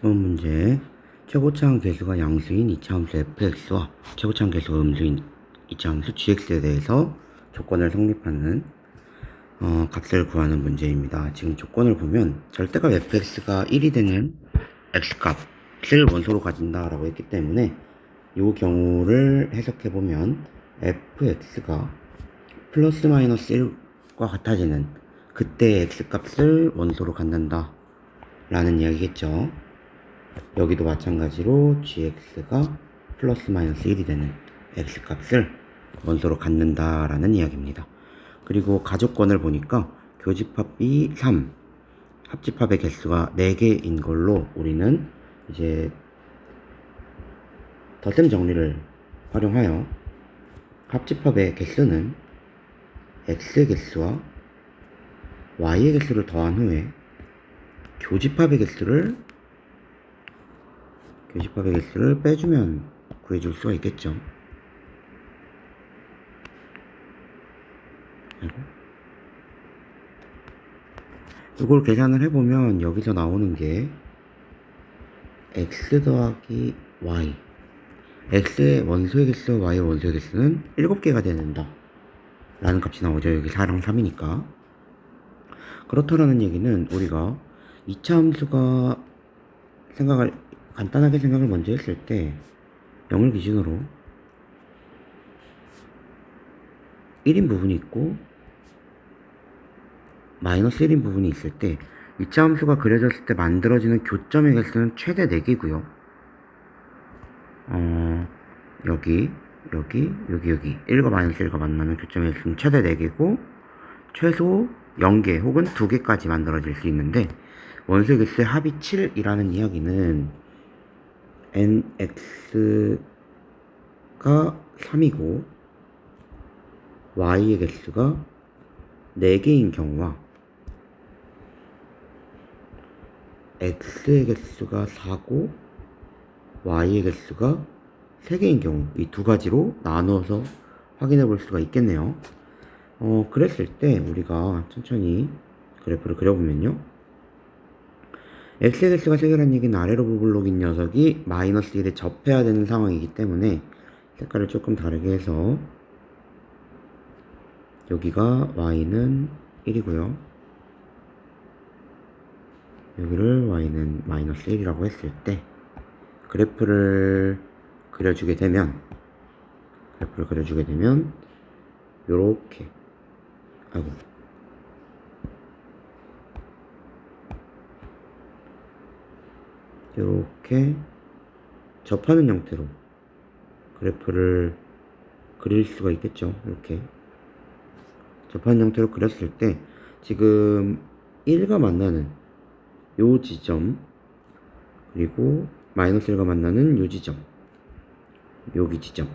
이번 문제 최고차항 계수가 양수인 이차함수 fx와 최고차항 계수가 음수인 이차함수 gx에 대해서 조건을 성립하는 값을 구하는 문제입니다. 지금 조건을 보면 절대값 fx가 1이 되는 x값을 원소로 가진다 라고 했기 때문에 이 경우를 해석해 보면 fx가 플러스 마이너스 1과 같아지는 그때 x값을 원소로 갖는다 라는 이야기겠죠. 여기도 마찬가지로 gx가 플러스 마이너스 1이 되는 x값을 원소로 갖는다 라는 이야기입니다. 그리고 가조건을 보니까 교집합이 3, 합집합의 개수가 4개인 걸로 우리는 이제 덧셈 정리를 활용하여 합집합의 개수는 x의 개수와 y의 개수를 더한 후에 교집합의 개수를 빼주면 구해줄 수가 있겠죠. 이걸 계산을 해보면 여기서 나오는 게 x 더하기 y, x의 원소의 개수와 y의 원소의 개수는 7개가 되는다 라는 값이 나오죠. 여기 4랑 3이니까. 그렇다라는 얘기는 우리가 2차 함수가 간단하게 생각을 먼저 했을 때 0을 기준으로 1인 부분이 있고 마이너스 1인 부분이 있을 때 2차 함수가 그려졌을 때 만들어지는 교점의 개수는 최대 4개고요. 여기 1과 마이너스 1과 만나는 교점의 개수는 최대 4개고 최소 0개 혹은 2개까지 만들어질 수 있는데 원소의 개수의 합이 7이라는 이야기는 nx가 3이고 y의 개수가 4개인 경우와 x의 개수가 4고 y의 개수가 3개인 경우 이 두 가지로 나누어서 확인해 볼 수가 있겠네요. 그랬을 때 우리가 천천히 그래프를 그려보면요. x의 개수가 3개라는 얘기는 아래로 부블록인 녀석이 마이너스 1에 접해야 되는 상황이기 때문에 색깔을 조금 다르게 해서 여기가 y는 1이고요. 여기를 y는 마이너스 1이라고 했을 때 그래프를 그려주게 되면 요렇게 이렇게 접하는 형태로 그래프를 그릴 수가 있겠죠. 이렇게 접하는 형태로 그렸을 때 지금 1과 만나는 요 지점 그리고 마이너스 1과 만나는 요 지점 여기 지점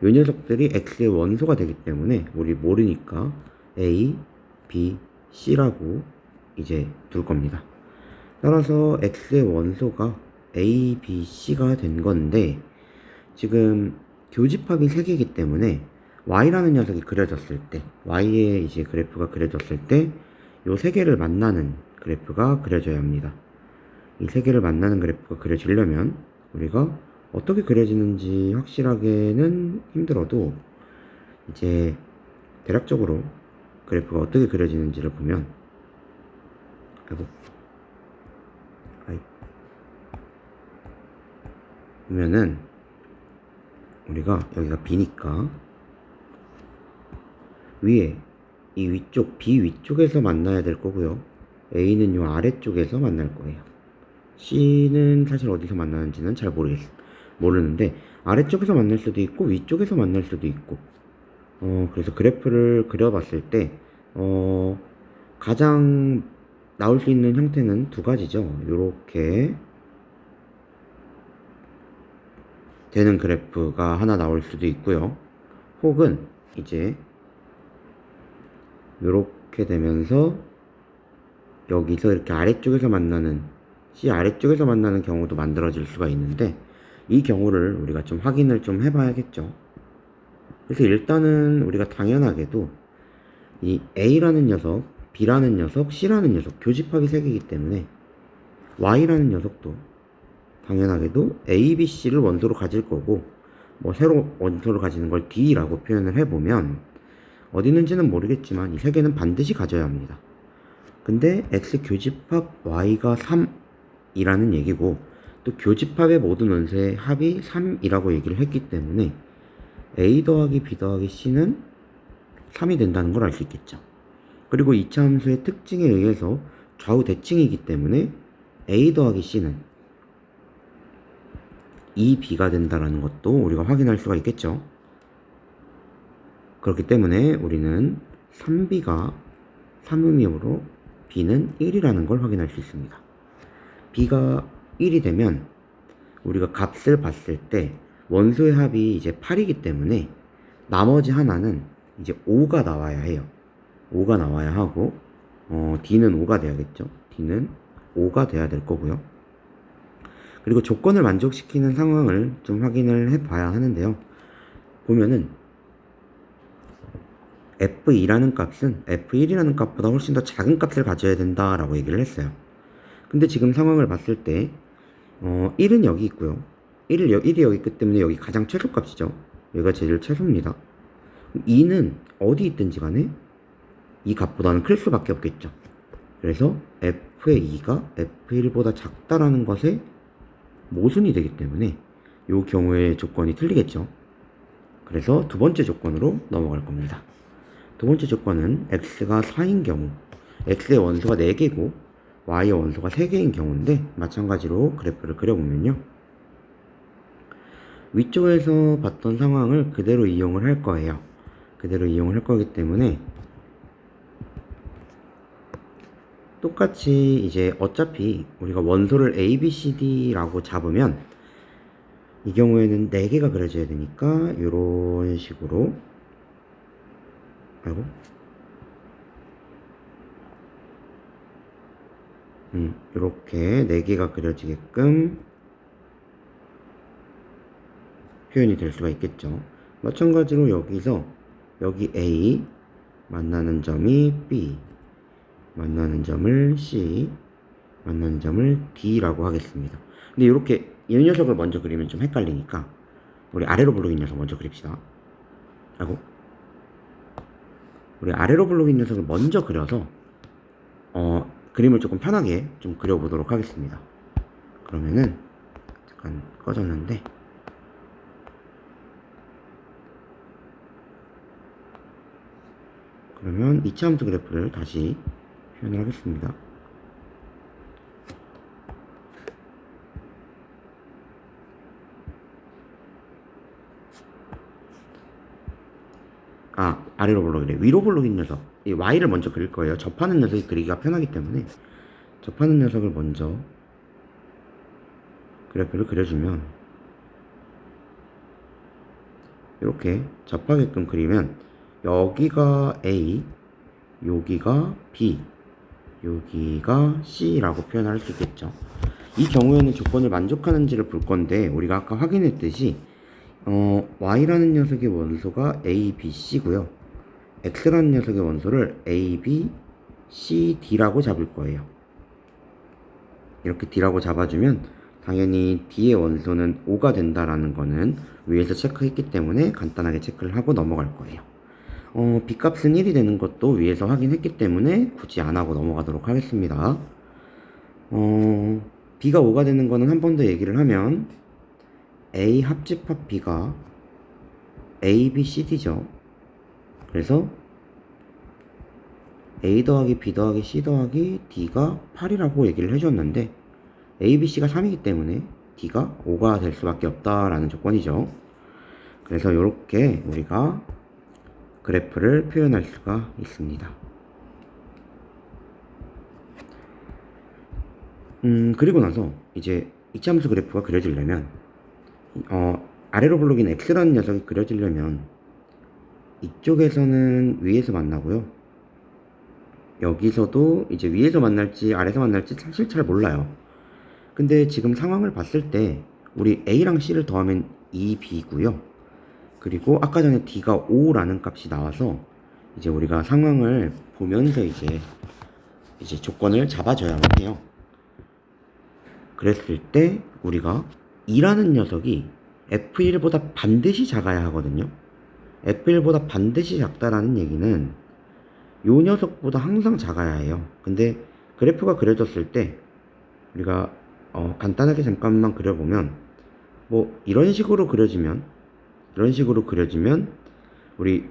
요 녀석들이 x의 원소가 되기 때문에 우리 모르니까 a, b, c라고 이제 둘 겁니다. 따라서 x의 원소가 a, b, c가 된 건데 지금 교집합이 3개이기 때문에 y라는 녀석이 그려졌을 때 y의 이제 그래프가 그려졌을 때 요 3개를 만나는 그래프가 그려져야 합니다. 이 3개를 만나는 그래프가 그려지려면 우리가 어떻게 그려지는지 확실하게는 힘들어도 이제 대략적으로 그래프가 어떻게 그려지는지를 보면 보면은 우리가 여기가 b니까 위에 이 위쪽 b 위쪽에서 만나야 될 거고요. a는 요 아래쪽에서 만날 거예요. c는 사실 어디서 만나는지는 잘 모르는데 아래쪽에서 만날 수도 있고 위쪽에서 만날 수도 있고 그래서 그래프를 그려봤을 때 가장 나올 수 있는 형태는 두 가지죠. 요렇게 되는 그래프가 하나 나올 수도 있고요. 혹은 이제 요렇게 되면서 여기서 이렇게 아래쪽에서 만나는 C 아래쪽에서 만나는 경우도 만들어질 수가 있는데 이 경우를 우리가 좀 확인을 좀 해봐야겠죠. 그래서 일단은 우리가 당연하게도 이 A라는 녀석, B라는 녀석, C라는 녀석 교집합이 3개이기 때문에 Y라는 녀석도 당연하게도 A, B, C를 원소로 가질 거고 뭐 새로 원소를 가지는 걸 D라고 표현을 해보면 어디 있는지는 모르겠지만 이 세 개는 반드시 가져야 합니다. 근데 X 교집합 Y가 3이라는 얘기고 또 교집합의 모든 원소의 합이 3이라고 얘기를 했기 때문에 A 더하기 B 더하기 C는 3이 된다는 걸 알 수 있겠죠. 그리고 이차 함수의 특징에 의해서 좌우 대칭이기 때문에 A 더하기 C는 2B가 된다는 것도 우리가 확인할 수가 있겠죠. 그렇기 때문에 우리는 3B가 3이므로 B는 1이라는 걸 확인할 수 있습니다. B가 1이 되면 우리가 값을 봤을 때 원소의 합이 이제 8이기 때문에 나머지 하나는 이제 5가 나와야 해요. 5가 나와야 하고 D는 5가 돼야겠죠. D는 5가 돼야 될 거고요. 그리고 조건을 만족시키는 상황을 좀 확인을 해 봐야 하는데요. 보면은 F2라는 값은 F1이라는 값보다 훨씬 더 작은 값을 가져야 된다라고 얘기를 했어요. 근데 지금 상황을 봤을 때 1은 여기 있고요. 1이 여기 있기 때문에 여기 가장 최소값이죠. 여기가 제일 최소입니다. 2는 어디 있든지 간에 이 값보다는 클 수밖에 없겠죠. 그래서 F의 2가 F1보다 작다라는 것에 모순이 되기 때문에 이 경우에 조건이 틀리겠죠. 그래서 두 번째 조건으로 넘어갈 겁니다. 두 번째 조건은 x가 4인 경우, x의 원소가 4개고 y의 원소가 3개인 경우인데 마찬가지로 그래프를 그려보면요. 위쪽에서 봤던 상황을 그대로 이용을 할 거예요. 그대로 이용을 할 거기 때문에 똑같이 이제 어차피 우리가 원소를 A, B, C, D라고 잡으면 이 경우에는 4개가 그려져야 되니까 이런 식으로 이렇게 4개가 그려지게끔 표현이 될 수가 있겠죠. 마찬가지로 여기서 여기 A 만나는 점이 B 만나는 점을 C 만나는 점을 D라고 하겠습니다. 근데 이렇게 이 녀석을 먼저 그리면 좀 헷갈리니까 우리 아래로 블록인 녀석 먼저 그립시다. 우리 아래로 블록인 녀석을 먼저 그려서 그림을 조금 편하게 좀 그려보도록 하겠습니다. 그러면은 잠깐 꺼졌는데 그러면 이차 함수 그래프를 다시 표현을 하겠습니다. 아래로 블록이래. 위로 블록인 녀석. 이 Y를 먼저 그릴 거예요. 접하는 녀석이 그리기가 편하기 때문에 접하는 녀석을 먼저 그래프를 그려주면 이렇게 접하게끔 그리면 여기가 A, 여기가 B, 여기가 C라고 표현할 수 있겠죠. 이 경우에는 조건을 만족하는지를 볼 건데 우리가 아까 확인했듯이 Y라는 녀석의 원소가 A, B, C고요. X라는 녀석의 원소를 A, B, C, D라고 잡을 거예요. 이렇게 D라고 잡아주면 당연히 D의 원소는 5가 된다라는 거는 위에서 체크했기 때문에 간단하게 체크를 하고 넘어갈 거예요. B값은 1이 되는 것도 위에서 확인했기 때문에 굳이 안 하고 넘어가도록 하겠습니다. B가 5가 되는 거는 한 번 더 얘기를 하면 A 합집합 B가 A, B, C, D죠. 그래서 A 더하기 B 더하기 C 더하기 D가 8이라고 얘기를 해줬는데 A, B, C가 3이기 때문에 D가 5가 될 수밖에 없다라는 조건이죠. 그래서 이렇게 우리가 그래프를 표현할 수가 있습니다. 그리고 나서 이제 이차함수 그래프가 그려지려면 아래로 블록인 X라는 녀석이 그려지려면 이쪽에서는 위에서 만나고요. 여기서도 이제 위에서 만날지 아래에서 만날지 사실 잘 몰라요. 근데 지금 상황을 봤을 때 우리 A랑 C를 더하면 2B고요. 그리고 아까 전에 D가 5라는 값이 나와서 이제 우리가 상황을 보면서 이제 조건을 잡아줘야만 해요. 그랬을 때 우리가 2라는 녀석이 F1보다 반드시 작아야 하거든요. F1보다 반드시 작다라는 얘기는 요 녀석보다 항상 작아야 해요. 근데 그래프가 그려졌을 때 우리가 간단하게 잠깐만 그려보면 뭐 이런 식으로 그려지면 우리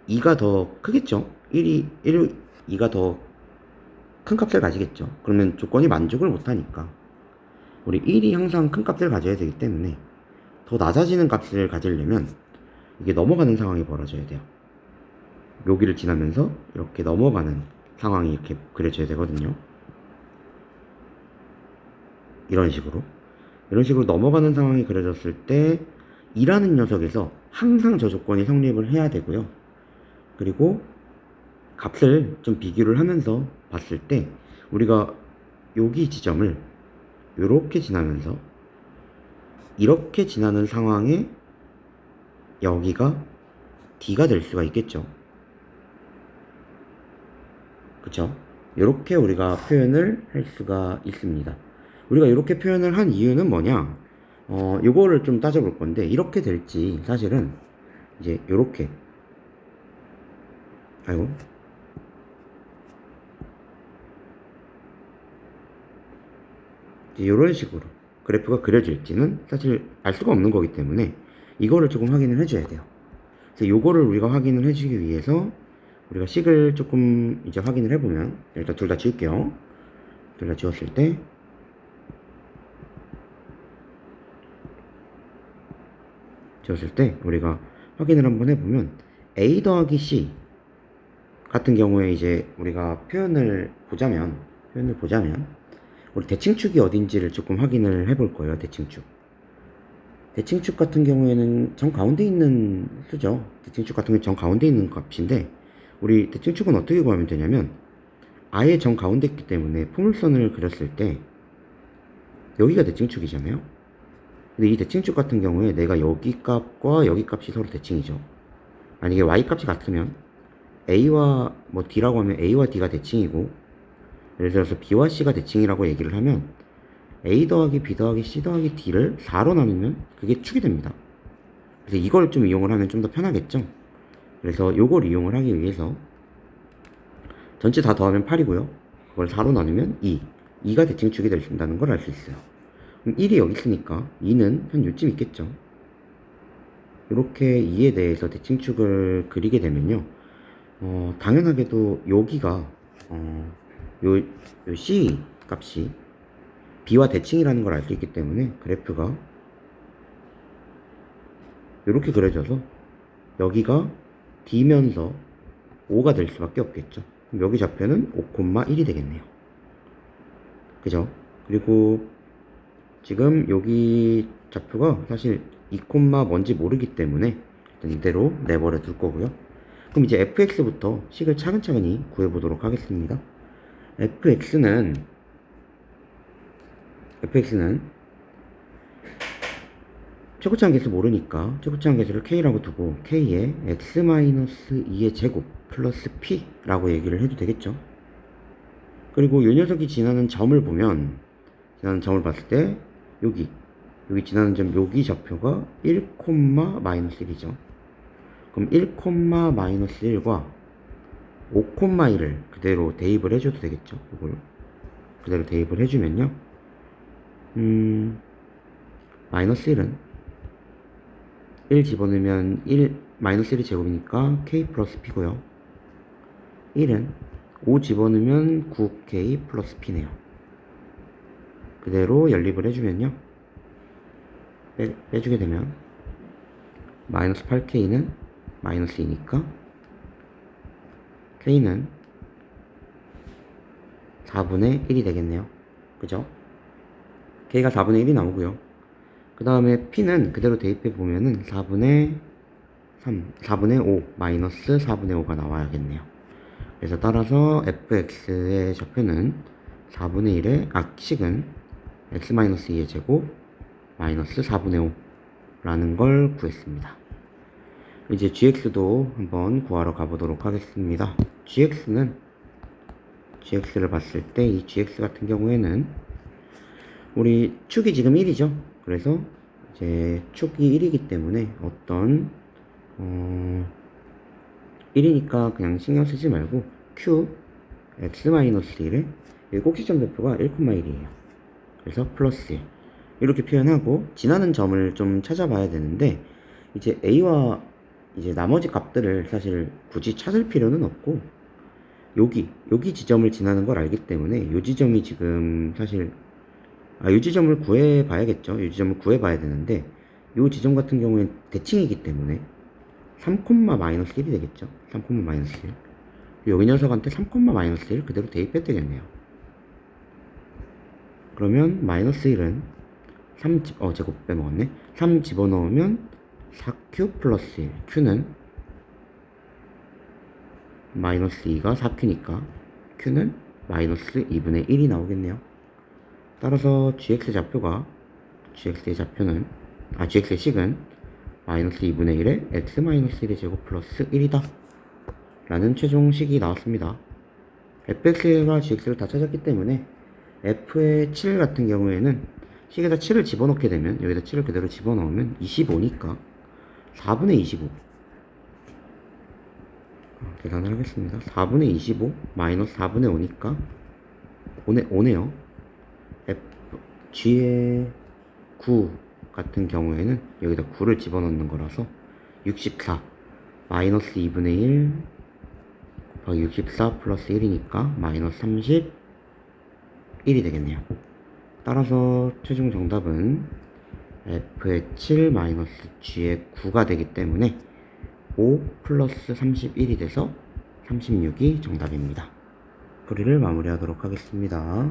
2가 더 크겠죠. 2가 더 큰 값을 가지겠죠. 그러면 조건이 만족을 못하니까 우리 1이 항상 큰 값을 가져야 되기 때문에 더 낮아지는 값을 가지려면 이게 넘어가는 상황이 벌어져야 돼요. 여기를 지나면서 이렇게 넘어가는 상황이 이렇게 그려져야 되거든요. 이런 식으로 넘어가는 상황이 그려졌을 때 2라는 녀석에서 항상 저 조건이 성립을 해야 되고요. 그리고 값을 좀 비교를 하면서 봤을 때 우리가 여기 지점을 이렇게 지나면서 이렇게 지나는 상황에 여기가 D가 될 수가 있겠죠. 그쵸? 이렇게 우리가 표현을 할 수가 있습니다. 우리가 이렇게 표현을 한 이유는 뭐냐? 요거를 좀 따져볼 건데 이렇게 될지 사실은 이제 요렇게 이런 식으로 그래프가 그려질지는 사실 알 수가 없는 거기 때문에 이거를 조금 확인을 해줘야 돼요. 그래서 요거를 우리가 확인을 해주기 위해서 우리가 식을 조금 이제 확인을 해보면 일단 둘 다 지울게요. 둘 다 지웠을 때 우리가 확인을 한번 해보면 A 더하기 C 같은 경우에 이제 우리가 표현을 보자면 우리 대칭축이 어딘지를 조금 확인을 해볼 거예요. 대칭축 같은 경우에는 정 가운데 있는 수죠. 대칭축 같은 경우에 정 가운데 있는 값인데 우리 대칭축은 어떻게 구하면 되냐면 아예 정 가운데 있기 때문에 포물선을 그렸을 때 여기가 대칭축이잖아요. 근데 이 대칭축 같은 경우에 내가 여기 값과 여기 값이 서로 대칭이죠. 만약에 y 값이 같으면 a와 뭐 d라고 하면 a와 d가 대칭이고 예를 들어서 b와 c가 대칭이라고 얘기를 하면 a 더하기 b 더하기 c 더하기 d를 4로 나누면 그게 축이 됩니다. 그래서 이걸 좀 이용을 하면 좀 더 편하겠죠. 그래서 요걸 이용을 하기 위해서 전체 다 더하면 8이고요. 그걸 4로 나누면 2가 대칭축이 된다는 걸 알 수 있어요. 그럼 1이 여기 있으니까 2는 한 요쯤 있겠죠. 이렇게 2에 대해서 대칭축을 그리게 되면요. 당연하게도 여기가 요 C 값이 B와 대칭이라는 걸 알 수 있기 때문에 그래프가 이렇게 그려져서 여기가 D면서 5가 될 수밖에 없겠죠. 그럼 여기 좌표는 5,1이 되겠네요. 그죠? 그리고 지금 여기 좌표가 사실 2, 뭔지 모르기 때문에 일단 이대로 내버려 둘 거고요. 그럼 이제 fx부터 식을 차근차근히 구해보도록 하겠습니다. fx는 최고치 한계수 모르니까 최고치 한계수를 k라고 두고 k에 x-2의 제곱 플러스 p라고 얘기를 해도 되겠죠. 그리고 이 녀석이 지나는 점을 봤을 때 여기 지나는 점 여기 좌표가 1,-1이죠. 그럼 1,-1과 5,1을 그대로 대입을 해줘도 되겠죠. 이걸 그대로 대입을 해주면요. 마이너스 1은 1 집어넣으면 마이너스 1이 제곱이니까 k 플러스 p고요. 1은 5 집어넣으면 9k 플러스 p네요. 그대로 연립을 해주면요. 빼주게 되면 마이너스 8k는 마이너스 2니까 k는 4분의 1이 되겠네요. 그죠? k가 4분의 1이 나오고요. 그 다음에 p는 그대로 대입해 보면은 4분의 5 마이너스 4분의 5가 나와야겠네요. 그래서 따라서 fx의 좌표는 4분의 1의 식은 x-2의 제곱 마이너스 4분의 5라는 걸 구했습니다. 이제 gx도 한번 구하러 가보도록 하겠습니다. gx를 봤을 때 이 gx 같은 경우에는 우리 축이 지금 1이죠. 그래서 이제 축이 1이기 때문에 어떤 1이니까 그냥 신경 쓰지 말고 q x-1에 여기 꼭지점 대표가 1,1이에요. 그래서 플러스 1 이렇게 표현하고 지나는 점을 좀 찾아봐야 되는데 이제 a와 이제 나머지 값들을 사실 굳이 찾을 필요는 없고 여기 지점을 지나는 걸 알기 때문에 요 지점이 지금 사실 요 지점을 구해 봐야겠죠. 요 지점을 구해 봐야 되는데 요 지점 같은 경우엔 대칭이기 때문에 3,-1이 되겠죠. 3,-1 여기 녀석한테 3,-1 그대로 대입해도 되겠네요. 그러면 마이너스 1은 3 제곱 빼먹었네. 3 집어넣으면 4q 플러스 1 q는 마이너스 2가 4q니까 q는 마이너스 2분의 1이 나오겠네요. 따라서 gx의 식은 마이너스 2분의 1에 x 마이너스 1의 제곱 플러스 1이다 라는 최종 식이 나왔습니다. fx와 gx를 다 찾았기 때문에 f의 7 같은 경우에는 식에다 7을 집어넣게 되면 여기다 7을 그대로 집어넣으면 25니까 4분의 25 계산을 하겠습니다. 4분의 25 마이너스 4분의 5니까 5네요. g의 9 같은 경우에는 여기다 9를 집어넣는 거라서 64 마이너스 2분의 1 곱하기 64 플러스 1이니까 마이너스 31이 되겠네요. 따라서 최종 정답은 f의 7 마이너스 g의 9가 되기 때문에 5 플러스 31이 돼서 36이 정답입니다. 풀이를 마무리하도록 하겠습니다.